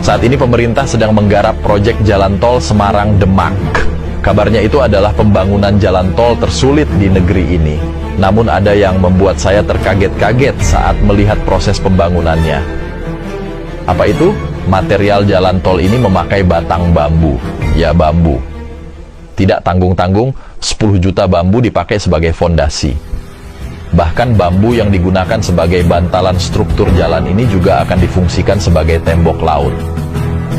Saat ini pemerintah sedang menggarap proyek jalan tol Semarang-Demak. Kabarnya itu adalah pembangunan jalan tol tersulit di negeri ini. Namun ada yang membuat saya terkaget-kaget saat melihat proses pembangunannya. Apa itu? Material jalan tol ini memakai batang bambu. Ya, bambu. Tidak tanggung-tanggung, 10 juta bambu dipakai sebagai fondasi. Bahkan bambu yang digunakan sebagai bantalan struktur jalan ini juga akan difungsikan sebagai tembok laut.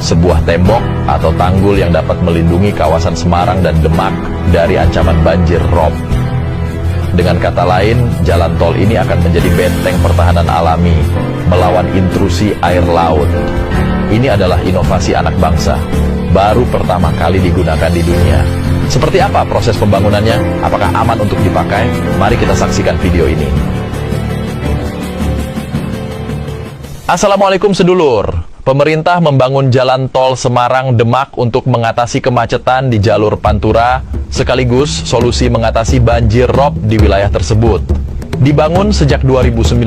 Sebuah tembok atau tanggul yang dapat melindungi kawasan Semarang dan Demak dari ancaman banjir rob. Dengan kata lain, jalan tol ini akan menjadi benteng pertahanan alami melawan intrusi air laut. Ini adalah inovasi anak bangsa, baru pertama kali digunakan di dunia. Seperti apa proses pembangunannya? Apakah aman untuk dipakai? Mari kita saksikan video ini. Assalamualaikum sedulur. Pemerintah membangun jalan tol Semarang-Demak untuk mengatasi kemacetan di jalur Pantura, sekaligus solusi mengatasi banjir rob di wilayah tersebut. Dibangun sejak 2019,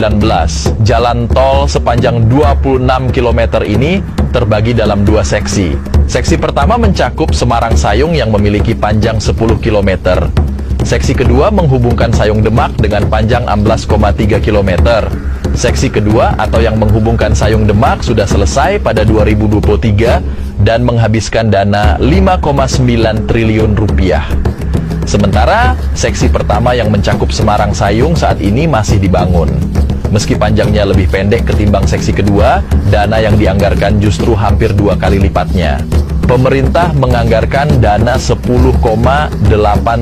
jalan tol sepanjang 26 km ini terbagi dalam 2 seksi. Seksi pertama mencakup Semarang-Sayung yang memiliki panjang 10 km. Seksi kedua menghubungkan Sayung-Demak dengan panjang 16,3 km. Seksi kedua atau yang menghubungkan Sayung-Demak sudah selesai pada 2023 dan menghabiskan dana 5,9 triliun rupiah. Sementara seksi pertama yang mencakup Semarang-Sayung saat ini masih dibangun. Meski panjangnya lebih pendek ketimbang seksi kedua, dana yang dianggarkan justru hampir 2 kali lipatnya. Pemerintah menganggarkan dana 10,8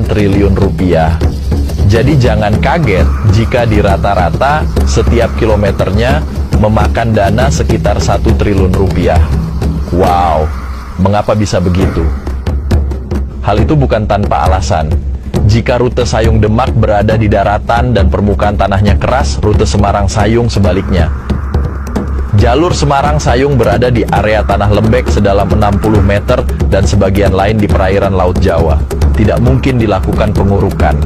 triliun rupiah. Jadi jangan kaget jika di rata-rata setiap kilometernya memakan dana sekitar 1 triliun rupiah. Wow, mengapa bisa begitu? Hal itu bukan tanpa alasan. Jika rute Sayung-Demak berada di daratan dan permukaan tanahnya keras, rute Semarang-Sayung sebaliknya. Jalur Semarang-Sayung berada di area tanah lembek sedalam 60 meter dan sebagian lain di perairan Laut Jawa. Tidak mungkin dilakukan pengurukan.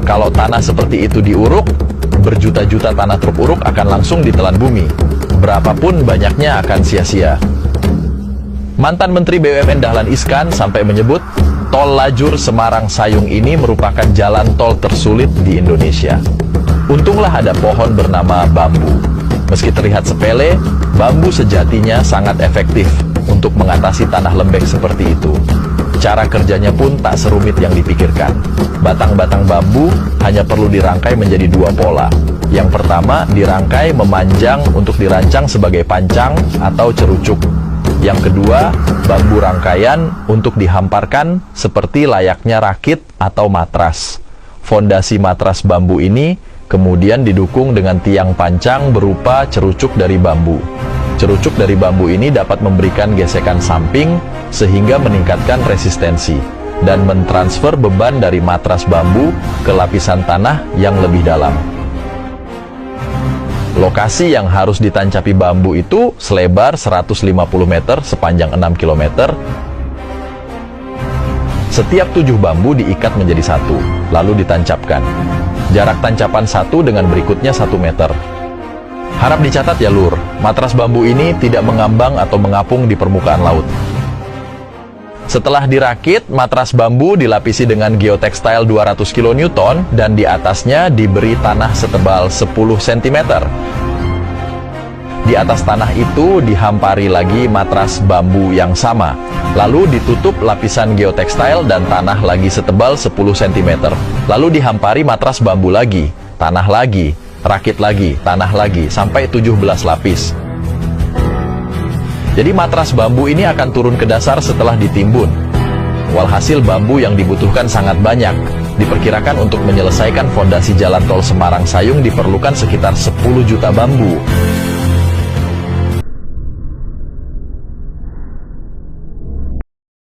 Kalau tanah seperti itu diuruk, berjuta-juta tanah truk uruk akan langsung ditelan bumi. Berapapun banyaknya akan sia-sia. Mantan Menteri BUMN Dahlan Iskan sampai menyebut, tol lajur Semarang-Sayung ini merupakan jalan tol tersulit di Indonesia. Untunglah ada pohon bernama bambu. Meski terlihat sepele, bambu sejatinya sangat efektif untuk mengatasi tanah lembek seperti itu. Cara kerjanya pun tak serumit yang dipikirkan. Batang-batang bambu hanya perlu dirangkai menjadi 2 pola. Yang pertama, dirangkai memanjang untuk dirancang sebagai pancang atau cerucuk. Yang kedua, bambu rangkaian untuk dihamparkan seperti layaknya rakit atau matras. Fondasi matras bambu ini kemudian didukung dengan tiang pancang berupa cerucuk dari bambu. Cerucuk dari bambu ini dapat memberikan gesekan samping sehingga meningkatkan resistensi dan mentransfer beban dari matras bambu ke lapisan tanah yang lebih dalam. Lokasi yang harus ditancapi bambu itu selebar 150 meter sepanjang 6 km. Setiap 7 bambu diikat menjadi 1, lalu ditancapkan. Jarak tancapan satu dengan berikutnya 1 meter. Harap dicatat ya lur, matras bambu ini tidak mengambang atau mengapung di permukaan laut. Setelah dirakit, matras bambu dilapisi dengan geotekstil 200 kN dan di atasnya diberi tanah setebal 10 cm. Di atas tanah itu dihampari lagi matras bambu yang sama, lalu ditutup lapisan geotekstil dan tanah lagi setebal 10 cm. Lalu dihampari matras bambu lagi, tanah lagi, rakit lagi, tanah lagi, sampai 17 lapis. Jadi matras bambu ini akan turun ke dasar setelah ditimbun. Walhasil bambu yang dibutuhkan sangat banyak. Diperkirakan untuk menyelesaikan fondasi jalan tol Semarang-Sayung diperlukan sekitar 10 juta bambu.